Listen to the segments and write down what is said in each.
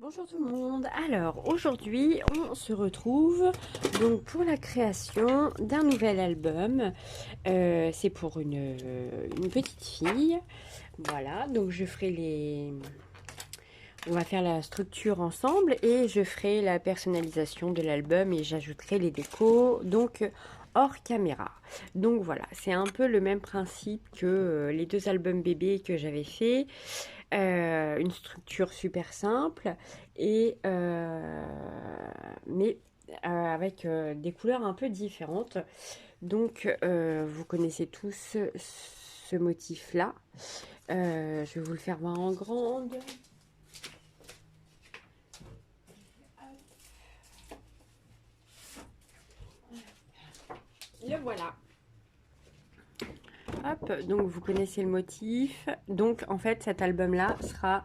Bonjour tout le monde. Alors aujourd'hui on se retrouve donc pour la création d'un nouvel album. C'est pour une petite fille. Voilà, donc on va faire la structure ensemble et je ferai la personnalisation de l'album et j'ajouterai les décos donc hors caméra. Donc voilà, c'est un peu le même principe que les deux albums bébés que j'avais fait. Une structure super simple et mais avec des couleurs un peu différentes. Donc vous connaissez tous ce motif là. Je vais vous le faire voir en grande. Le voilà. Hop, donc vous connaissez le motif. Donc en fait cet album là sera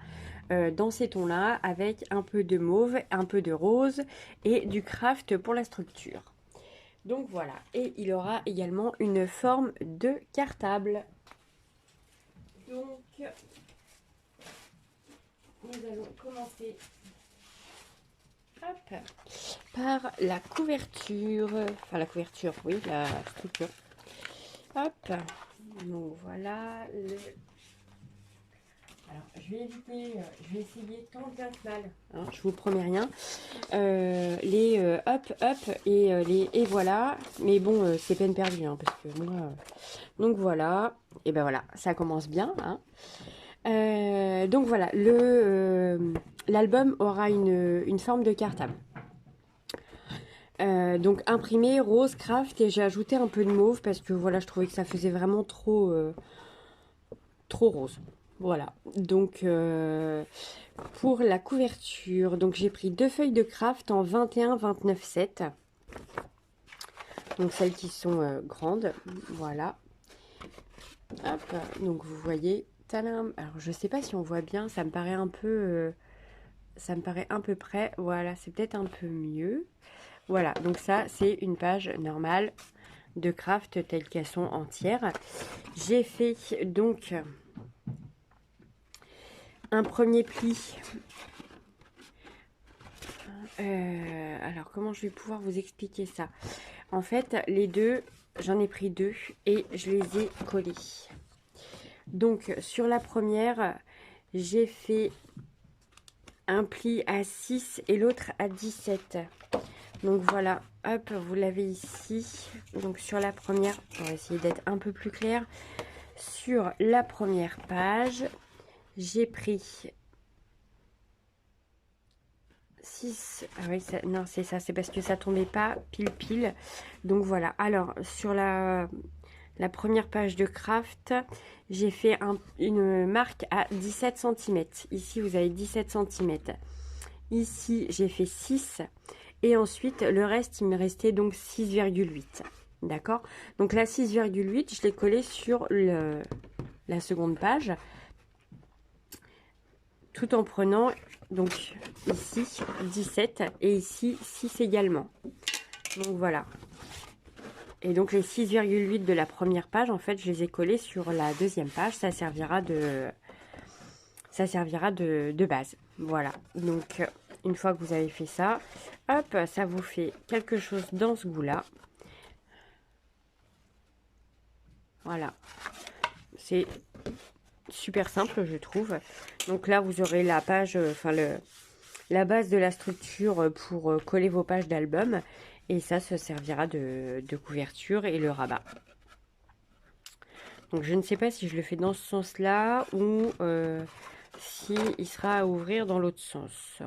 dans ces tons là avec un peu de mauve, un peu de rose et du craft pour la structure. Donc voilà, et il aura également une forme de cartable. Donc nous allons commencer hop, par la couverture, enfin la couverture, oui, la structure. Hop, donc voilà. Alors, je vais essayer tant bien que mal, hein, je vous promets rien. Les hop, hop et voilà. Mais bon, c'est peine perdue, hein, parce que moi. Donc voilà, et ben voilà, ça commence bien. Hein. Donc voilà, l'album aura une forme de cartable. Donc imprimé rose craft et j'ai ajouté un peu de mauve parce que voilà, je trouvais que ça faisait vraiment trop rose. Voilà, donc pour la couverture, donc j'ai pris deux feuilles de craft en 21-29-7. Donc celles qui sont grandes, voilà. Hop, donc vous voyez, tadam. Alors je sais pas si on voit bien, ça me paraît un peu près. Voilà, c'est peut-être un peu mieux. Voilà, donc ça c'est une page normale de craft telle qu'elles sont entières. J'ai fait donc un premier pli. Alors comment je vais pouvoir vous expliquer ça? En fait, les deux, j'en ai pris deux et je les ai collés. Donc sur la première, j'ai fait un pli à 6 et l'autre à 17. Donc voilà, hop, vous l'avez ici. Donc sur la première, on va essayer d'être un peu plus clair. Sur la première page, j'ai pris 6. Ah oui, non, c'est ça, c'est parce que ça tombait pas pile. Donc voilà, alors sur la première page de craft, j'ai fait une marque à 17 cm. Ici, vous avez 17 cm. Ici, j'ai fait 6. Et ensuite, le reste, il me restait donc 6,8. D'accord? Donc la 6,8, je l'ai collé sur la seconde page. Tout en prenant, donc ici, 17 et ici, 6 également. Donc voilà. Et donc les 6,8 de la première page, en fait, je les ai collés sur la deuxième page. Ça servira de base. Voilà. Donc, une fois que vous avez fait ça, hop, ça vous fait quelque chose dans ce goût-là. Voilà. C'est super simple, je trouve. Donc là, vous aurez la page, la base de la structure pour coller vos pages d'album. Et ça servira de couverture et le rabat. Donc je ne sais pas si je le fais dans ce sens-là ou si il sera à ouvrir dans l'autre sens.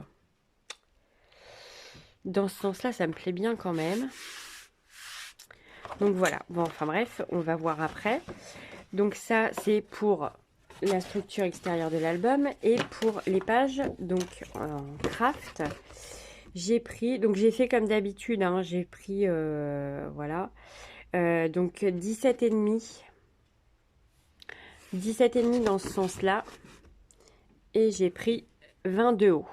Dans ce sens-là, ça me plaît bien quand même. Donc voilà. Bon, enfin bref, on va voir après. Donc ça, c'est pour la structure extérieure de l'album. Et pour les pages, donc en craft, j'ai pris... Donc j'ai fait comme d'habitude, hein, j'ai pris... voilà. Donc 17,5. 17,5 dans ce sens-là. Et j'ai pris 20 de haut.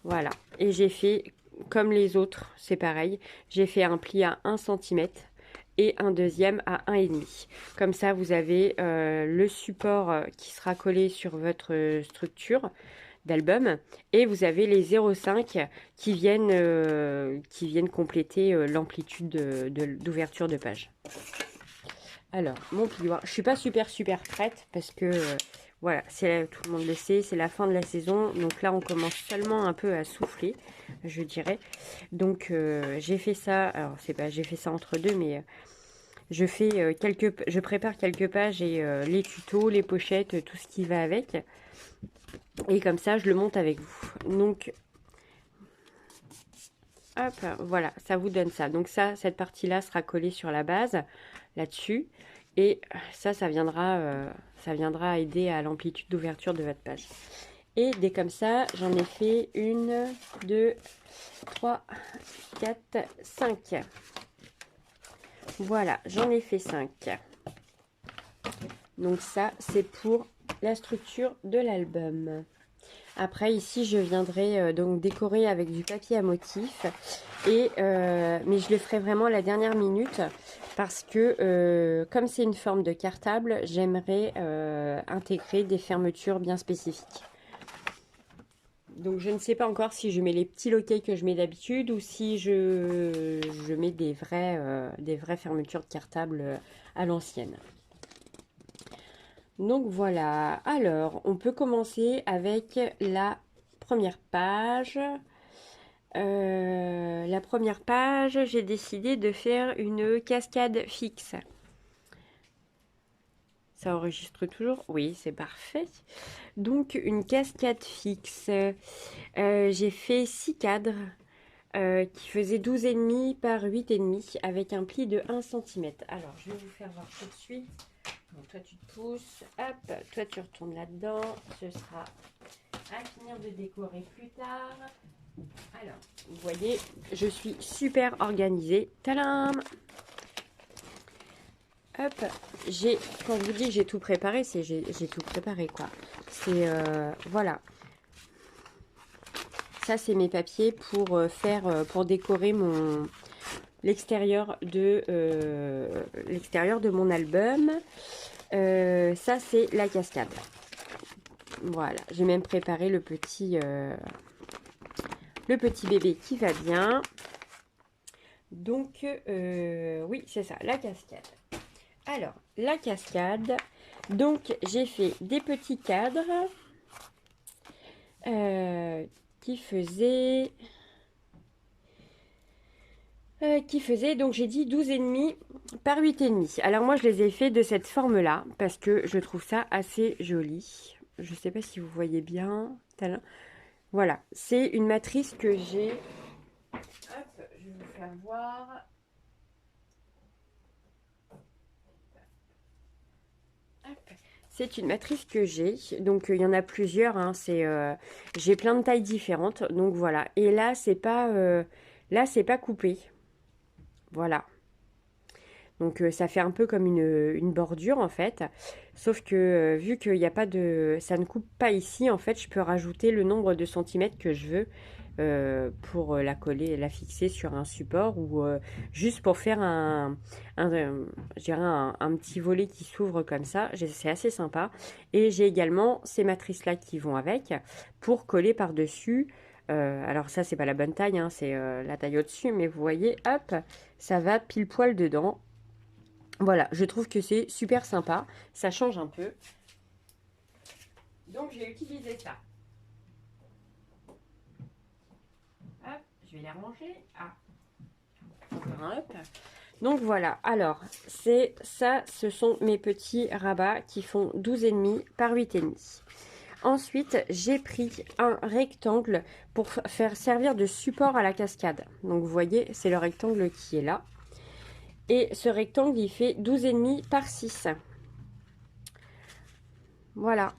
Voilà. Et j'ai fait comme les autres, c'est pareil. J'ai fait un pli à 1 cm et un deuxième à 1,5. Comme ça, vous avez le support qui sera collé sur votre structure. d'album. Et vous avez les 0,5 qui viennent compléter l'amplitude d'ouverture de page. Alors, mon plioir, je suis pas super prête parce que voilà, tout le monde le sait, c'est la fin de la saison. Donc là, on commence seulement un peu à souffler, je dirais. Donc j'ai fait ça, alors c'est pas, j'ai fait ça entre deux, mais je prépare quelques pages et les tutos, les pochettes, tout ce qui va avec. Et comme ça, je le monte avec vous. Donc, hop, voilà, ça vous donne ça. Donc ça, cette partie-là sera collée sur la base, là-dessus. Et ça viendra aider à l'amplitude d'ouverture de votre page. Et dès comme ça, j'en ai fait 1, 2, 3, 4, 5. Voilà, j'en ai fait 5. Donc ça, c'est pour la structure de l'album. Après, ici, je viendrai donc décorer avec du papier à motif. Mais je le ferai vraiment à la dernière minute parce que, comme c'est une forme de cartable, j'aimerais intégrer des fermetures bien spécifiques. Donc, je ne sais pas encore si je mets les petits loquets que je mets d'habitude ou si je mets des vraies fermetures de cartable à l'ancienne. Donc voilà, alors on peut commencer avec la première page. La première page, j'ai décidé de faire une cascade fixe. Ça enregistre toujours? Oui, c'est parfait. Donc une cascade fixe. J'ai fait 6 cadres qui faisaient 12,5 par 8,5 avec un pli de 1 cm. Alors je vais vous faire voir tout de suite. Donc toi tu te pousses, hop, toi tu retournes là-dedans, ce sera à finir de décorer plus tard. Alors, vous voyez, je suis super organisée. Tadam! Hop, quand je vous dis que j'ai tout préparé, c'est j'ai tout préparé quoi. C'est, voilà. Ça c'est mes papiers pour décorer l'extérieur de mon album. Ça c'est la cascade. Voilà, j'ai même préparé le petit bébé qui va bien. Donc oui, c'est ça, la cascade. Alors, la cascade, donc j'ai fait des petits cadres qui faisaient donc j'ai dit 12,5 par 8,5. Alors moi je les ai fait de cette forme là parce que je trouve ça assez joli. Je sais pas si vous voyez bien. Voilà, c'est une matrice que j'ai. Hop, je vais vous faire voir. C'est une matrice que j'ai, donc il y en a plusieurs, hein, j'ai plein de tailles différentes, donc voilà. Et là c'est pas coupé, voilà. Donc ça fait un peu comme une bordure en fait, sauf que vu qu'il n'y a pas ça ne coupe pas ici, en fait je peux rajouter le nombre de centimètres que je veux pour la coller, la fixer sur un support ou juste pour faire je dirais un petit volet qui s'ouvre comme ça. C'est assez sympa. Et j'ai également ces matrices là qui vont avec pour coller par dessus. Alors ça c'est pas la bonne taille, hein, c'est la taille au dessus, mais vous voyez, hop, ça va pile poil dedans. Voilà, je trouve que c'est super sympa, ça change un peu. Donc j'ai utilisé ça. Hop, je vais les ranger. Ah, encore un hop. Donc voilà, alors c'est ça, ce sont mes petits rabats qui font 12,5 par 8,5. Ensuite, j'ai pris un rectangle pour faire servir de support à la cascade. Donc vous voyez, c'est le rectangle qui est là. Et ce rectangle, il fait 12,5 par 6. Voilà.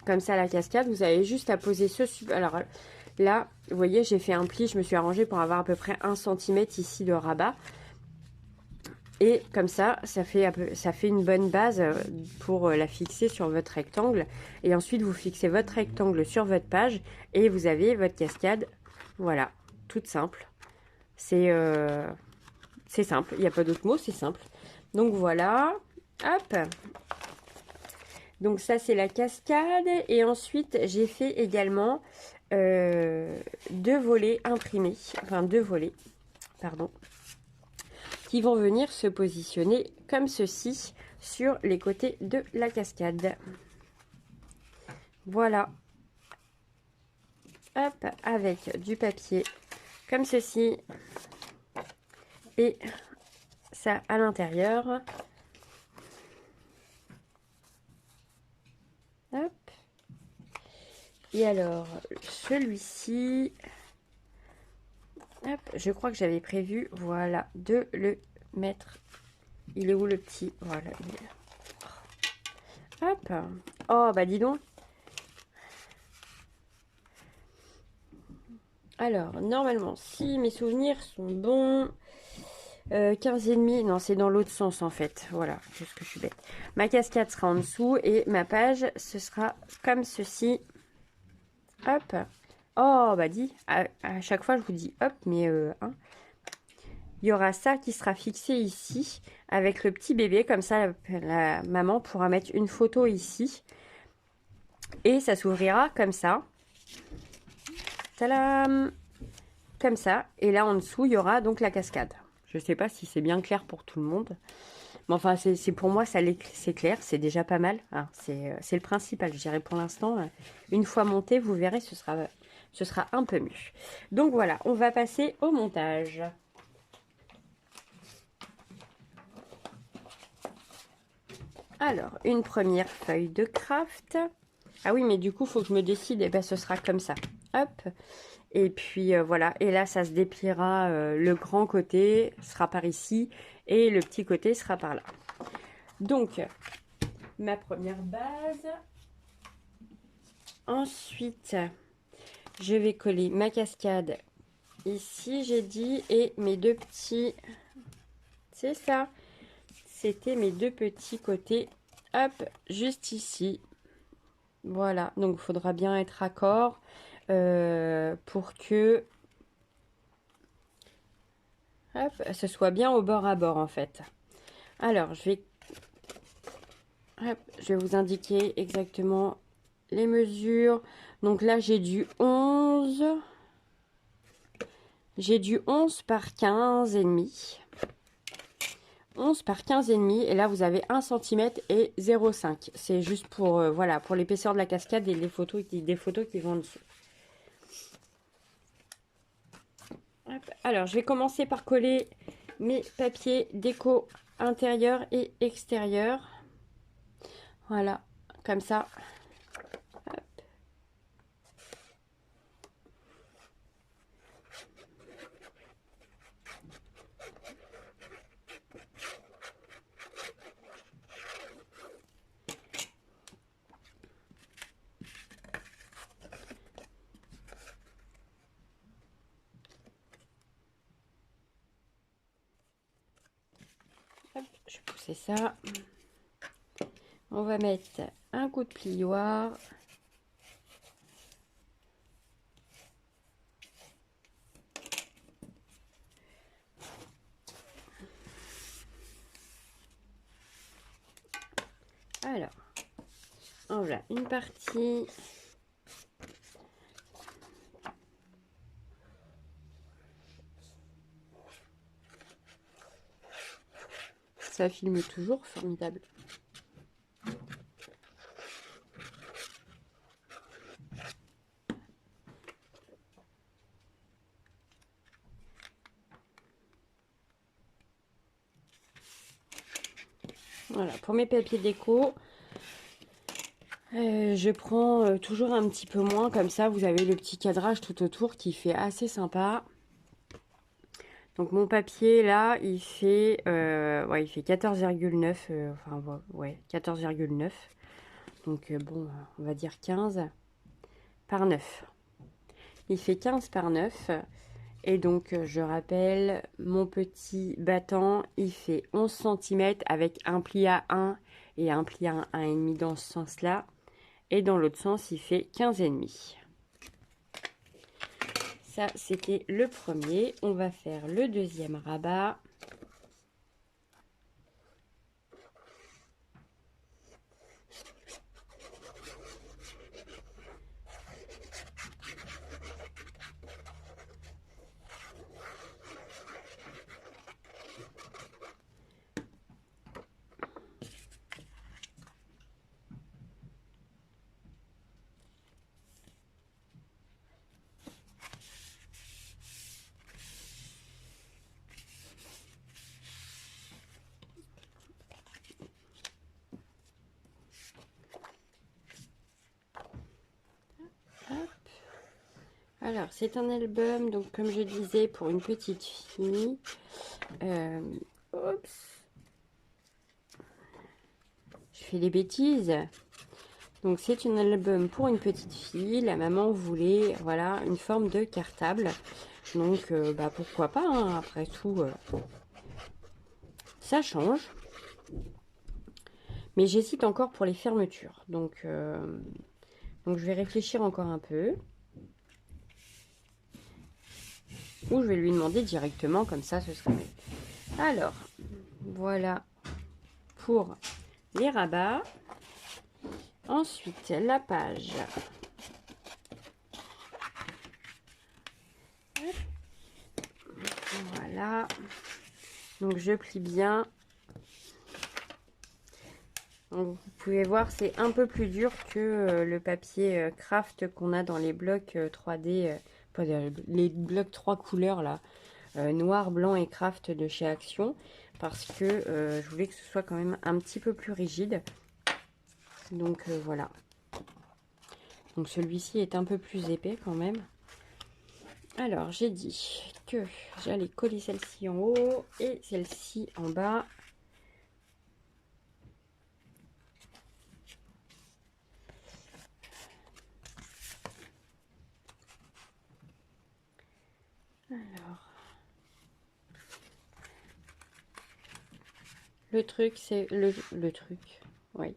Comme ça, la cascade, vous avez juste à poser ce support. Alors là, vous voyez, j'ai fait un pli. Je me suis arrangée pour avoir à peu près 1 cm ici de rabat. Et comme ça fait une bonne base pour la fixer sur votre rectangle. Et ensuite, vous fixez votre rectangle sur votre page. Et vous avez votre cascade. Voilà, toute simple. C'est simple, il n'y a pas d'autre mot, c'est simple. Donc voilà, hop. Donc ça, c'est la cascade. Et ensuite, j'ai fait également 2 volets imprimés. Enfin, 2 volets, pardon. Qui vont venir se positionner comme ceci sur les côtés de la cascade. Voilà. Hop, avec du papier comme ceci. Et ça à l'intérieur. Hop. Et alors, celui-ci, hop, je crois que j'avais prévu, voilà, de le mettre. Il est où le petit? Voilà, il est là. Hop. Oh, bah dis donc. Alors, normalement, si mes souvenirs sont bons, 15,5, non, c'est dans l'autre sens en fait. Voilà, parce que je suis bête. Ma cascade sera en dessous et ma page, ce sera comme ceci. Hop. Oh, bah dis, à chaque fois je vous dis hop, mais hein. Il y aura ça qui sera fixé ici avec le petit bébé. Comme ça, la maman pourra mettre une photo ici. Et ça s'ouvrira comme ça. Tadam! Comme ça. Et là, en dessous, il y aura donc la cascade. Je ne sais pas si c'est bien clair pour tout le monde. Mais enfin, c'est pour moi, c'est clair. C'est déjà pas mal. Hein, c'est le principal, je dirais pour l'instant. Une fois monté, vous verrez, ce sera un peu mieux. Donc voilà, on va passer au montage. Alors, une première feuille de craft. Ah oui, mais du coup, il faut que je me décide. Et bien, ce sera comme ça. Hop. Et puis, voilà. Et là, ça se dépliera. Le grand côté sera par ici. Et le petit côté sera par là. Donc, ma première base. Ensuite, je vais coller ma cascade ici, j'ai dit. Et mes deux petits... C'est ça. C'était mes deux petits côtés. Hop, juste ici. Voilà, donc il faudra bien être raccord pour que hop, ce soit bien au bord à bord en fait. Alors, je vais vous indiquer exactement les mesures. Donc là, j'ai du 11. J'ai du 11 par 15 et demi. 11 par 15 et demi. Et là, vous avez 1 cm et 0,5. C'est juste pour, voilà, pour l'épaisseur de la cascade et les photos, des photos qui vont en dessous. Alors, je vais commencer par coller mes papiers déco intérieur et extérieur. Voilà, comme ça. Hop. Hop, je vais pousser ça. On va mettre un coup de plioir. Alors, voilà une partie. Ça filme toujours, formidable. Voilà, pour mes papiers déco, je prends toujours un petit peu moins, comme ça vous avez le petit cadrage tout autour qui fait assez sympa. Donc mon papier là, il fait, ouais, il fait 14,9, enfin ouais, 14,9. Donc bon, on va dire 15 par 9. Il fait 15 par 9. Et donc je rappelle, mon petit battant, il fait 11 cm avec un pli à 1 et un pli à 1,5 dans ce sens-là. Et dans l'autre sens, il fait 15,5. Ça, c'était le premier. On va faire le deuxième rabat. Alors, c'est un album, donc comme je disais, pour une petite fille. Oups. Je fais des bêtises. Donc, c'est un album pour une petite fille. La maman voulait, voilà, une forme de cartable. Donc, bah, pourquoi pas, hein, après tout, ça change. Mais j'hésite encore pour les fermetures. Donc, je vais réfléchir encore un peu. Ou je vais lui demander directement, comme ça, ce sera mieux. Alors, voilà pour les rabats. Ensuite, la page. Voilà. Donc, je plie bien. Donc, vous pouvez voir, c'est un peu plus dur que le papier craft qu'on a dans les blocs 3D. Pas les blocs 3 couleurs, là. Noir, blanc et craft de chez Action. Parce que je voulais que ce soit quand même un petit peu plus rigide. Donc, voilà. Donc, celui-ci est un peu plus épais quand même. Alors, j'ai dit que j'allais coller celle-ci en haut et celle-ci en bas. Alors, le truc, c'est le truc. Oui.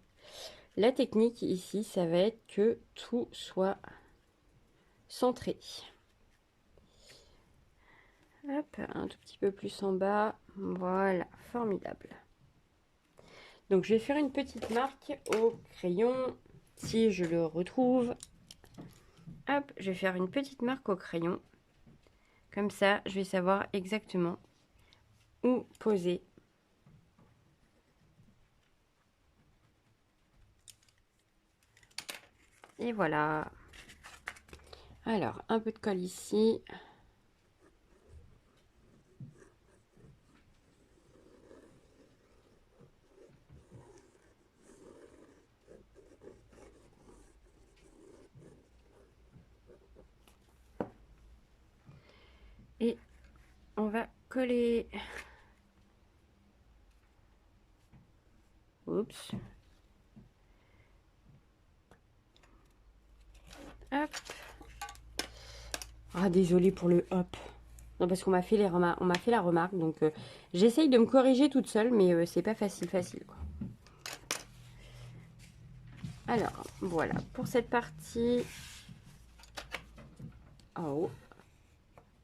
La technique ici, ça va être que tout soit centré. Hop, un tout petit peu plus en bas. Voilà, formidable. Donc, je vais faire une petite marque au crayon, si je le retrouve. Hop, je vais faire une petite marque au crayon. Comme ça, je vais savoir exactement où poser. Et voilà. Alors, un peu de colle ici. Et on va coller. Oups. Hop. Ah, désolé pour le hop. Non, parce qu'on m'a fait on m'a fait la remarque, donc j'essaye de me corriger toute seule, mais c'est pas facile, quoi. Alors, voilà, pour cette partie en haut.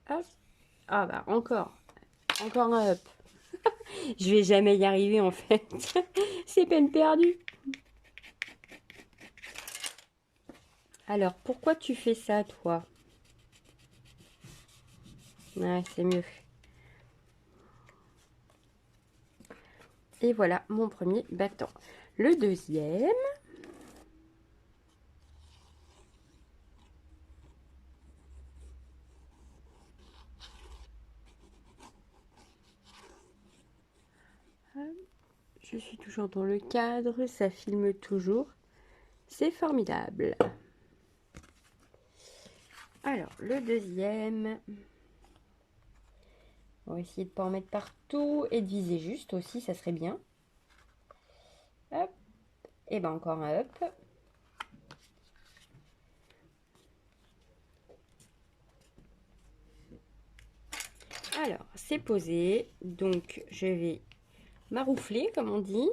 Hop. Ah bah, encore un hop. Je vais jamais y arriver, en fait. C'est peine perdue. Alors, pourquoi tu fais ça, toi? Ouais, c'est mieux. Et voilà mon premier battant. Le deuxième. Je suis toujours dans le cadre, ça filme toujours. C'est formidable. Alors, le deuxième. On va essayer de ne pas en mettre partout et de viser juste aussi, ça serait bien. Hop. Et ben encore un hop. Alors, c'est posé. Donc, je vais maroufler, comme on dit.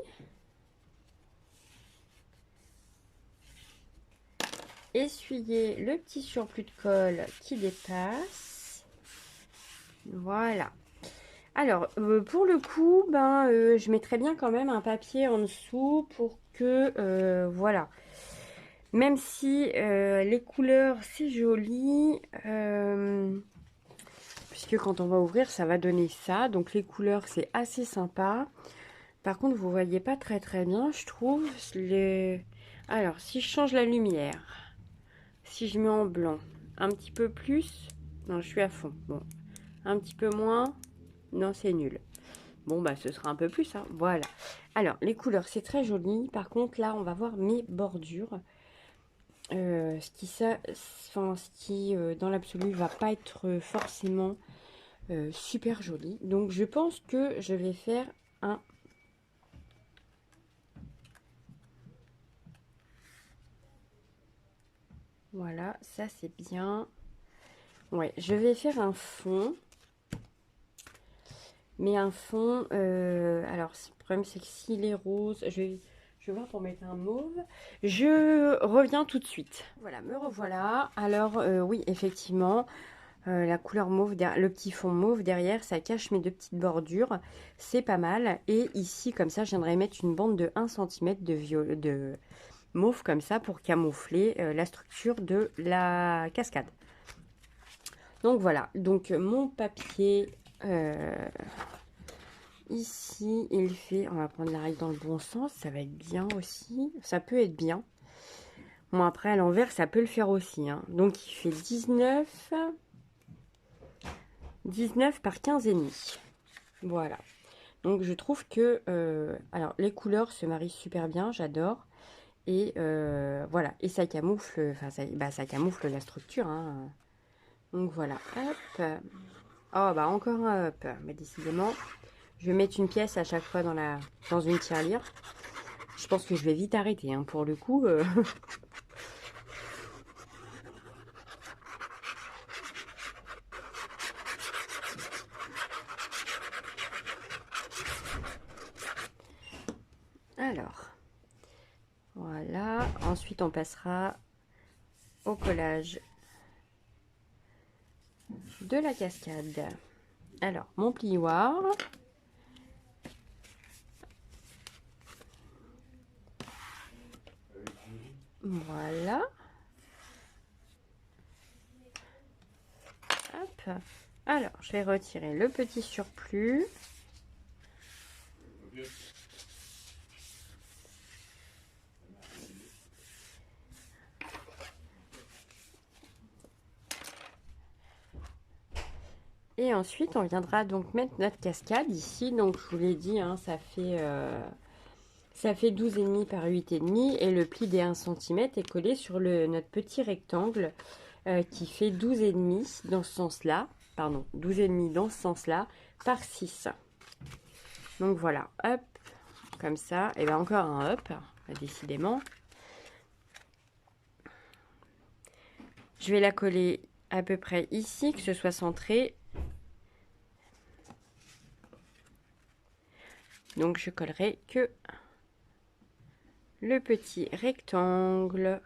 Essuyer le petit surplus de colle qui dépasse. Voilà. Alors, pour le coup, je mettrais bien quand même un papier en dessous pour que, voilà. Même si les couleurs, c'est joli, puisque quand on va ouvrir, ça va donner ça. Donc, les couleurs, c'est assez sympa. Par contre, vous voyez pas très très bien, je trouve. Alors, si je change la lumière, si je mets en blanc, un petit peu plus, non, je suis à fond. Bon, un petit peu moins, non, c'est nul. Bon, bah, ce sera un peu plus, hein. Voilà. Alors, les couleurs, c'est très joli. Par contre, là, on va voir mes bordures. ce qui dans l'absolu va pas être forcément super joli. Donc je pense que je vais faire un... Voilà, ça c'est bien. Ouais, je vais faire un fond. Mais un fond... alors, le problème c'est que s'il est rose, je vais voir pour mettre un mauve. Je reviens tout de suite. Voilà, me revoilà. Alors, oui, effectivement... la couleur mauve, le petit fond mauve derrière, ça cache mes deux petites bordures. C'est pas mal. Et ici, comme ça, je viendrai mettre une bande de 1 cm de mauve comme ça pour camoufler la structure de la cascade. Donc voilà. Donc mon papier, ici, il fait... On va prendre la règle dans le bon sens. Ça va être bien aussi. Ça peut être bien. Bon, après, à l'envers, ça peut le faire aussi. Hein. Donc il fait 19 par 15 et demi. Voilà. Donc je trouve que alors les couleurs se marient super bien, j'adore. Et voilà. Et ça camoufle, enfin ça camoufle la structure. Hein. Donc voilà. Hop. Oh bah encore un hop. Mais décidément, je vais mettre une pièce à chaque fois dans une tirelire. Je pense que je vais vite arrêter hein, pour le coup. Alors, voilà. Ensuite, on passera au collage de la cascade. Alors, mon plioir. Voilà. Hop. Alors, je vais retirer le petit surplus. Et ensuite, on viendra donc mettre notre cascade ici. Donc, je vous l'ai dit, hein, ça fait 12,5 par 8,5. Et le pli des 1 cm est collé sur notre petit rectangle qui fait 12,5 dans ce sens-là. Pardon, 12,5 dans ce sens-là par 6. Donc, voilà, hop, comme ça. Et bien, encore un hop, décidément. Je vais la coller à peu près ici, que ce soit centré. Donc, je collerai que le petit rectangle.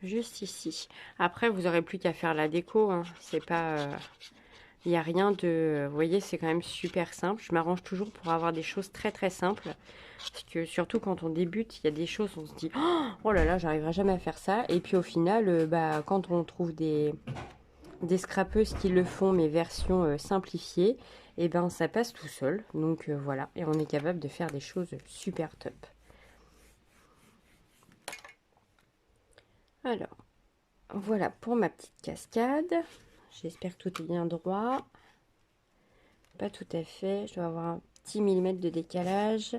Juste ici. Après, vous n'aurez plus qu'à faire la déco. Hein. C'est pas... Il n'y a rien de... Vous voyez, c'est quand même super simple. Je m'arrange toujours pour avoir des choses très très simples. Parce que surtout quand on débute, il y a des choses, on se dit « Oh là là, j'arriverai jamais à faire ça ». Et puis au final, quand on trouve des scrapeuses qui le font, mais version simplifiée, et ben ça passe tout seul. Donc voilà, et on est capable de faire des choses super top. Alors, voilà pour ma petite cascade. J'espère que tout est bien droit. Pas tout à fait, je dois avoir un petit millimètre de décalage.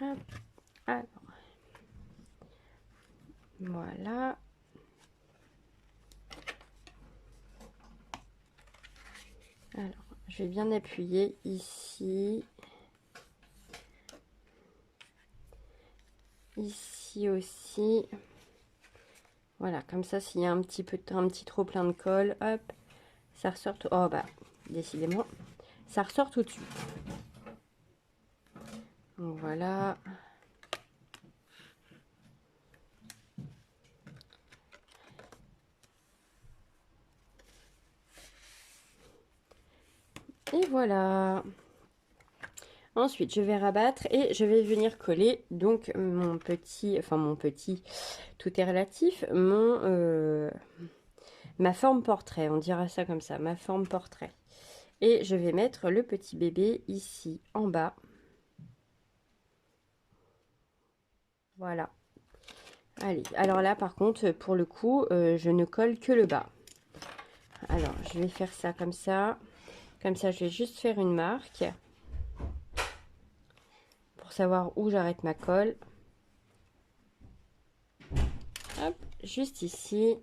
Hop. Alors, voilà. Alors, je vais bien appuyer ici. Ici aussi. Voilà, comme ça, s'il y a un petit trop plein de colle, hop, ça ressort. Oh bah, décidément, ça ressort tout de suite. Donc voilà. Et voilà. Ensuite, je vais rabattre et je vais venir coller donc mon petit, tout est relatif, ma forme portrait, on dira ça comme ça, ma forme portrait. Et je vais mettre le petit bébé ici en bas. Voilà. Allez, alors là par contre, pour le coup, je ne colle que le bas. Alors, je vais faire ça comme ça. Comme ça, je vais juste faire une marque. pour savoir où j'arrête ma colle. Hop, juste ici.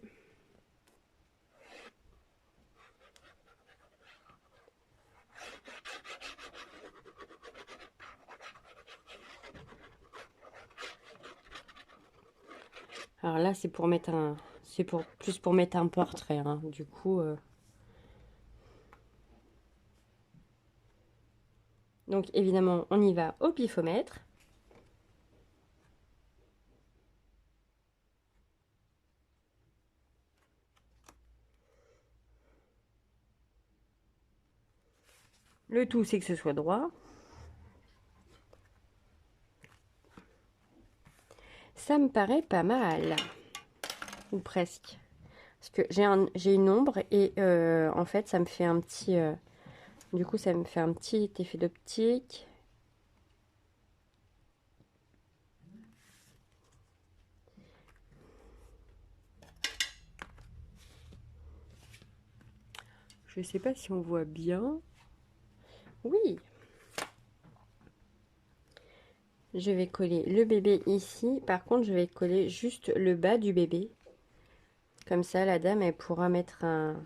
Alors là, c'est pour mettre un... C'est pour plus pour mettre un portrait, hein. Du coup... Donc évidemment, on y va au pifomètre. Le tout, c'est que ce soit droit. Ça me paraît pas mal. Ou presque. Parce que j'ai une ombre et en fait, ça me fait un petit... du coup, ça me fait un petit effet d'optique. Je sais pas si on voit bien. Oui. Je vais coller le bébé ici. Par contre, je vais coller juste le bas du bébé. Comme ça, la dame, elle pourra mettre un...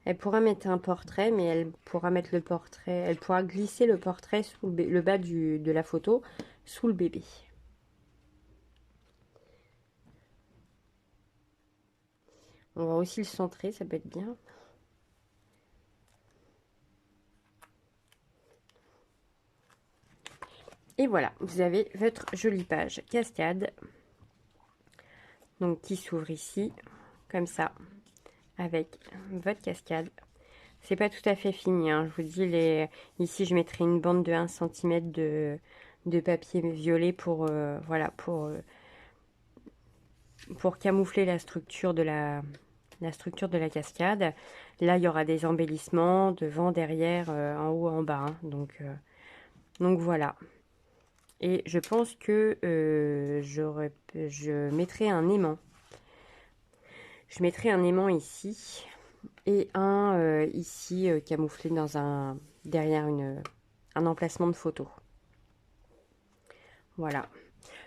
Elle pourra mettre un portrait, mais elle pourra mettre le portrait... Elle pourra glisser le portrait sous le bas de la photo sous le bébé. On va aussi le centrer, ça peut être bien. Et voilà, vous avez votre jolie page cascade. Donc qui s'ouvre ici, comme ça, avec votre cascade. C'est pas tout à fait fini, hein. Je vous dis, ici je mettrai une bande de 1 cm de papier violet pour, voilà, pour camoufler la structure de la cascade. Là, il y aura des embellissements devant, derrière, en haut, en bas, hein. Donc voilà. Et je pense que je mettrai un aimant. Je mettrai un aimant ici et un ici camouflé dans derrière un emplacement de photo. Voilà.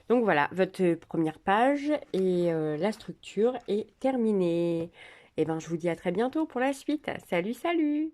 Donc voilà, votre première page et la structure est terminée. Et ben je vous dis à très bientôt pour la suite. Salut, salut!